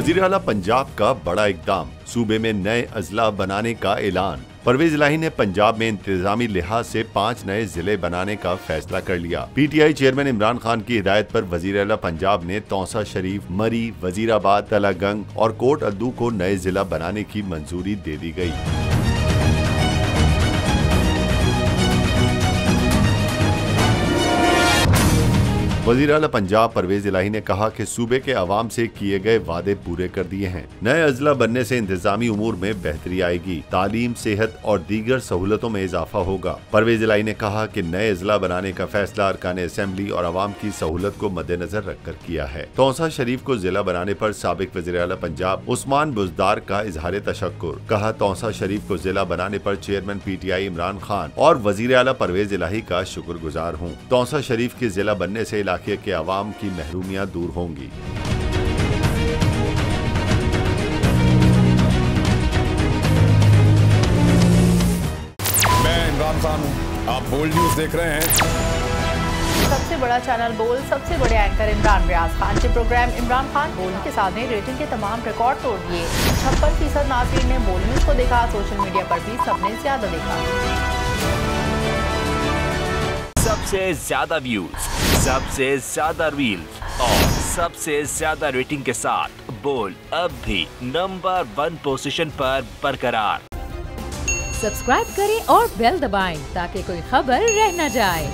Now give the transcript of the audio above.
वजीर आला पंजाब का बड़ा इकदाम, सूबे में नए अजला बनाने का ऐलान। परवेज इलाही ने पंजाब में इंतजामी लिहाज से 5 नए जिले बनाने का फैसला कर लिया। PTI चेयरमैन इमरान खान की हिदायत पर वजीर आला पंजाब ने तौसा शरीफ, मरी, वजीराबाद, तलागंग और कोट अद्दू को नए जिला बनाने की मंजूरी दे दी गई। वजीर आला पंजाब परवेज इलाही ने कहा कि सूबे के अवाम से किए गए वादे पूरे कर दिए हैं। नए अजला बनने से इंतजामी उमूर में बेहतरी आएगी, तालीम, सेहत और दीगर सहूलतों में इजाफा होगा। परवेज इलाही ने कहा कि नए अजला बनाने का फैसला अरकान असेंबली और अवाम की सहूलत को मद्देनजर रखकर किया है। तौसा शरीफ को जिला बनाने पर साबिक वजीर आला पंजाब उस्मान बुज़दार का इजहार तशक्कुर। कहा, तौसा शरीफ को जिला बनाने पर चेयरमैन PTI इमरान खान और वजीर आला परवेज इलाही का शुक्रगुजार हूँ। तौसा शरीफ के जिला बनने से इलाके के अवाम की महरूमियां दूर होंगी। मैं इमरान खान हूं, आप बोल्ड न्यूज देख रहे हैं। सबसे बड़ा चैनल बोल्ड, सबसे बड़े एंकर इमरान रियाज खान के प्रोग्राम इमरान खान बोल्ड के साथ ने रेटिंग के तमाम रिकॉर्ड तोड़ दिए। 56% नाज़रीन ने बोल्ड न्यूज को देखा। सोशल मीडिया पर भी सबने ज्यादा देखा। सबसे ज्यादा व्यूज, सबसे ज्यादा रील्स और सबसे ज्यादा रेटिंग के साथ बोल्ड अब भी नंबर 1 पोजीशन पर बरकरार। सब्सक्राइब करें और बेल दबाएं ताकि कोई खबर रह न जाए।